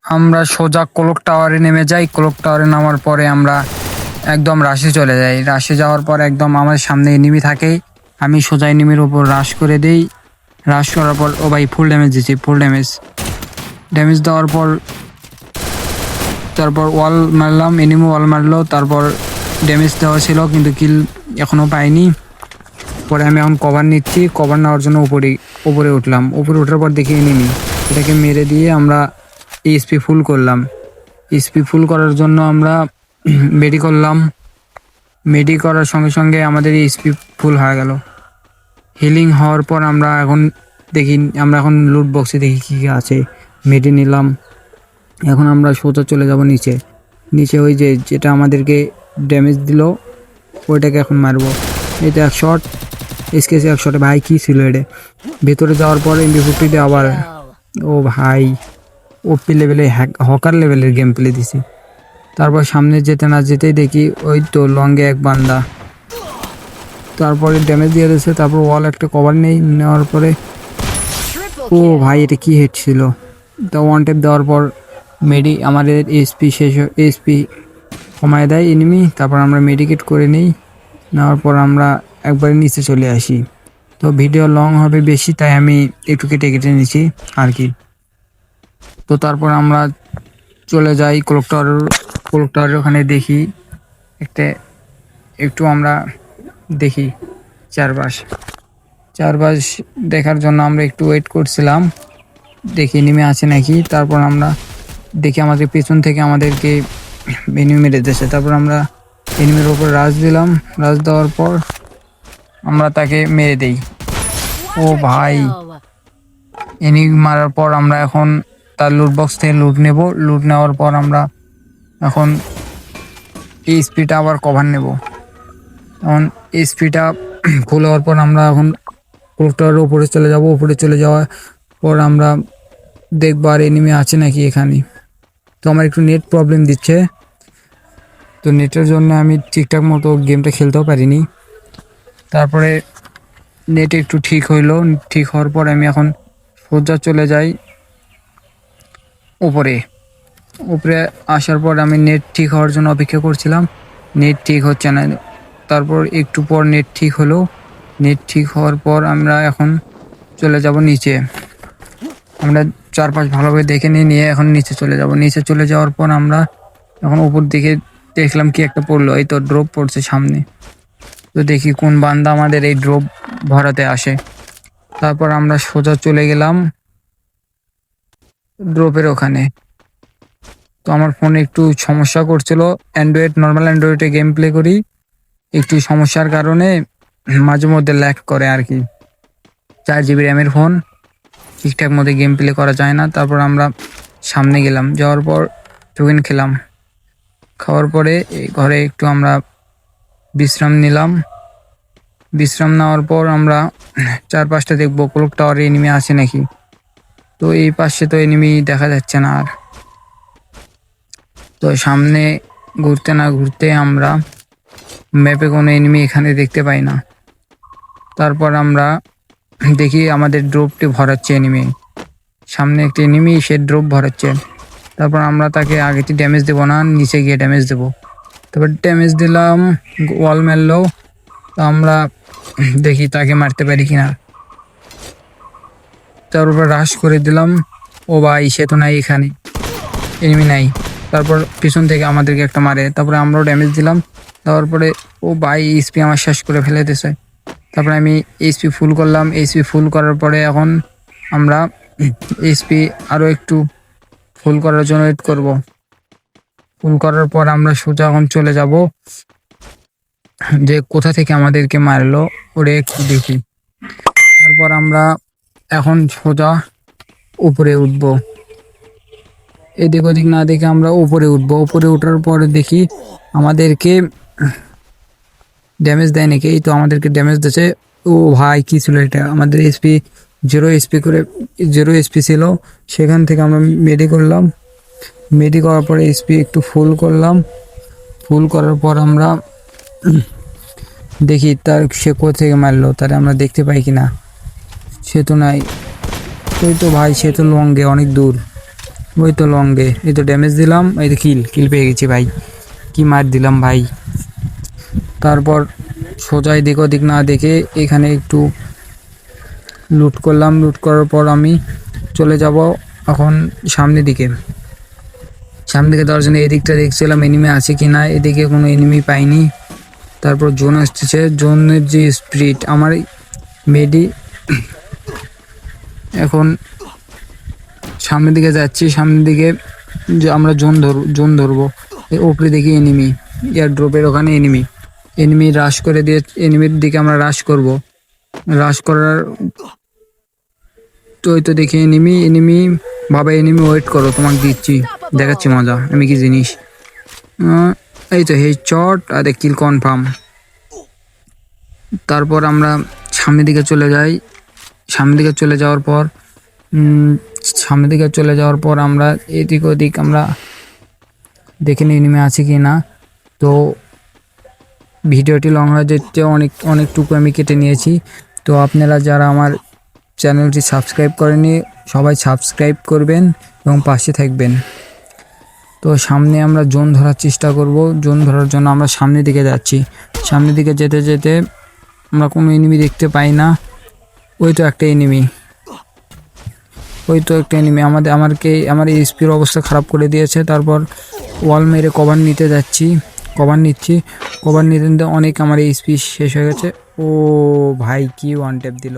আমরা সোজা ক্লক টাওয়ারে নেমে যাই। ক্লক টাওয়ারে নামার পরে আমরা একদম রাশে চলে যাই। রাশে যাওয়ার পর একদম আমার সামনে এনিমি থাকে, আমি সোজা এনিমির উপর রাশ করে দেই। রাশ করার পর ও ভাই ফুল ড্যামেজ দিচ্ছি, ফুল ড্যামেজ দেওয়ার পর তারপর ওয়াল মারলাম, এনিমি ওয়াল মারলো, তারপর ড্যামেজ দেওয়া ছিল কিন্তু কিল এখনও পাইনি। পরে আমি এখন কভার নিচ্ছি, কভার নেওয়ার জন্য উপরে উঠলাম। উপরে ওঠার পর দেখি এনিমি, এটাকে মেরে দিয়ে আমরা এইচপি ফুল করলাম। এইচপি ফুল করার জন্য আমরা মেডি করলাম। মেডি করার সঙ্গে সঙ্গে আমাদের এইচপি ফুল হয়ে গেল। হিলিং হওয়ার পর আমরা এখন লুট বক্সে দেখি কী কী আছে। মেডি নিলাম। এখন আমরা সোজা চলে যাব নিচে ওই যেটা আমাদেরকে ড্যামেজ দিল ওইটাকে এখন মারবো। এটা এক শট, এসকেসি এক শটে। ভাই কী ছিল এটা! ভেতরে যাওয়ার পরে এমপি40 আবার ও ভাই ওপি লেভেলে হকার লেভেলের গেম প্লে দিছি। তারপর সামনে যেতে না যেতেই দেখি ওই তো লঙ্গে এক বান্দা, তারপরে ড্যামেজ দিয়ে দিয়েছে। তারপর ওয়াল একটা কভার নেওয়ার পরে ও ভাই এটা কি হেড ছিল। তো ওয়ান ট্যাপ দেওয়ার পর মেডি আমাদের এসপি কমায় দেয় এনিমি। তারপর আমরা মেডিকেট করে নিই, নেওয়ার পর আমরা একবারে নিচে চলে আসি। তো ভিডিও লং হবে বেশি, তাই আমি একটু কেটে নিচ্ছি আর কি। তো তারপর আমরা চলে যাই ক্লক টাওয়ারের ওখানে দেখি একটু আমরা দেখি চারপাশ দেখার জন্য আমরা একটু ওয়েট করছিলাম, দেখি এনিমি আছে নাকি। তারপর আমরা দেখি আমাদের পেছন থেকে আমাদেরকে এনিমি মেরে দিয়েছে। তারপর আমরা এনিমির ওপর রাশ দিলাম। রাশ দেওয়ার পর আমরা তাকে মেরে দেই। ও ভাই এনিমি মারার পর আমরা এখন তার লুট বক্স থেকে লুট নেব। লুট নেওয়ার পর আমরা এখন এই স্পিডটা আবার কভার নেব। এখন এই স্পিডটা ফুল হওয়ার পর আমরা এখন ক্লকটার উপরে চলে যাব। উপরে চলে যাওয়ার পর আমরা দেখবো আর এনিমি আছে নাকি এখানে। তো আমার একটু নেট প্রবলেম দিচ্ছে, তো নেটের জন্য আমি ঠিকঠাক মতো গেমটা খেলতেও পারিনি। তারপরে নেট একটু ঠিক হইলো, ঠিক হওয়ার পর আমি এখন সোজা চলে যাই উপরে আসার পর আমি নেট ঠিক হওয়ার জন্য অপেক্ষা করছিলাম, নেট ঠিক হচ্ছে না। তারপর একটু পর নেট ঠিক হলো। নেট ঠিক হওয়ার পর আমরা এখন চলে যাব নিচে। আমরা চারপাশ ভালোভাবে দেখে নিয়ে এখন নিচে চলে যাব। নিচে চলে যাওয়ার পর আমরা এখন উপর দিকে দেখলাম কি একটা পড়লো, এই তো ড্রপ পড়ছে সামনে। তো দেখি কোন বান্দা আমাদের এই ড্রপ ভরাতে আসে। তারপর আমরা সোজা চলে গেলাম ড্রপের ওখানে। তো আমার ফোনে একটু সমস্যা করছিল, নর্মাল অ্যান্ড্রয়েডে গেম প্লে করি, একটু সমস্যার কারণে মাঝে মধ্যে ল্যাগ করে আর কি। 4 GB র্যামের ফোন, ঠিকঠাক মতো গেম প্লে করা যায় না। তারপর আমরা সামনে গেলাম, যাওয়ার পর টোকেন খেলাম। খাওয়ার পরে ঘরে একটু আমরা বিশ্রাম নিলাম। বিশ্রাম নেওয়ার পর আমরা চারপাশটা দেখবো ক্লক টাওয়ারে এনিমি আছে নাকি। তো এই পাশে তো এনিমি দেখা যাচ্ছে না আর। তো সামনে ঘুরতে না ঘুরতে আমরা ম্যাপে কোনো এনিমি এখানে দেখতে পাই না। তারপর আমরা দেখি আমাদের ড্রপটি ভরাচ্ছে এনিমি, সামনে একটি এনিমি সে ড্রপ ভরাচ্ছে। তারপর আমরা তাকে আগেতে ড্যামেজ দেবো না, নিচে গিয়ে ড্যামেজ দেবো। তারপর ড্যামেজ দিলাম, ওয়াল মারলো। তো আমরা দেখি তাকে মারতে পারি কিনা। তারপর রাশ করে দিলাম। ও ভাই সে তো নাই, এখানে এনিমি নাই। তারপর পিছন থেকে আমাদেরকে একটা মারে, তারপরে আমরাও ড্যামেজ দিলাম। দেওয়ার পরে ও ভাই এইচপি আমার শেষ করে ফেলে দিয়েছে। তারপরে আমি এইচপি ফুল করলাম। এইচপি ফুল করার পরে এখন আমরা এইচপি আরও একটু ফুল করার জন্য ওয়েট করব। ফুল করার পর আমরা সোজা এখন চলে যাব যে কোথা থেকে আমাদেরকে মারলো ওরে একটু দেখি। তারপর আমরা এখন সোজা উপরে উঠব, এদিক ওদিক না দেখে আমরা উপরে উঠব। উপরে ওঠার পরে দেখি আমাদেরকে ড্যামেজ দেয় নাকি। এই তো আমাদেরকে ড্যামেজ দিয়েছে। ও ভাই কী ছিল এটা! আমাদের এসপি 0 এসপি ছিল। সেখান থেকে আমরা মেডি করলাম। মেডি করার পরে এসপি একটু ফুল করলাম। ফুল করার পর আমরা দেখি সে কোথা থেকে মারলো, তারে আমরা দেখতে পাই কিনা। সে তো নাই, ওই তো ভাই সে তো লঙ্গে অনেক দূর। ওই তো লঙ্গে, এই তো ড্যামেজ দিলাম, এই তো কিল কিল পেয়ে গেছি ভাই, কি মার দিলাম ভাই। তারপর সোজা এদিক ওদিক না দেখে এখানে একটু লুট করলাম, লুট করার পর আমি চলে যাব এখন সামনের দিকে। সামনের দিকে যাওয়ার জন্য এদিকটা দেখছিলাম এনিমি আছে কি না, এদিকে কোনো এনিমি পাইনি। তারপর জোন আসতেছে, জোনের যে স্পিরিট আমার মেডি, এখন সামনের দিকে যাচ্ছি, সামনের দিকে যে আমরা জোন ধরবো। এই ওপরে দেখি এনিমি, এয়ার ড্রপের ওখানে এনিমি, এনিমি রাশ করে দিয়ে এনিমির দিকে আমরা রাশ করব। রাশ করার তো ওই তো দেখি এনিমি বাবা, এনিমি ওয়েট করো, তোমাকে দিচ্ছি, দেখাচ্ছি মজা আমি কি জিনিস। এই তো হেডশট আর কিল কনফার্ম। তারপর আমরা সামনের দিকে চলে যাই। সামনের দিকে চলে যাওয়ার পর সামনের দিকে চলে যাওয়ার পর আমরা এদিক ওদিক আমরা দেখে নিই এনিমি আছে কি না। তো ভিডিওটি লং হয়ে যেতে অনেকটুকু আমি কেটে নিয়েছি। তো আপনারা যারা আমার চ্যানেলটি সাবস্ক্রাইব করেনি সবাই সাবস্ক্রাইব করবেন এবং পাশে থাকবেন। তো সামনে আমরা জোন ধরার চেষ্টা করব। জোন ধরার জন্য আমরা সামনের দিকে যাচ্ছি। সামনের দিকে যেতে যেতে আমরা কোনো এনিমি দেখতে পাই না। ওই তো একটা এনিমি, আমার এসপির অবস্থা খারাপ করে দিয়েছে। তারপর ওয়াল মেরে কভার নিতে যাচ্ছি, কভার নিতে নিতে অনেক আমার এসপি শেষ হয়ে গেছে। ও ভাই কি ওয়ান ট্যাপ দিল।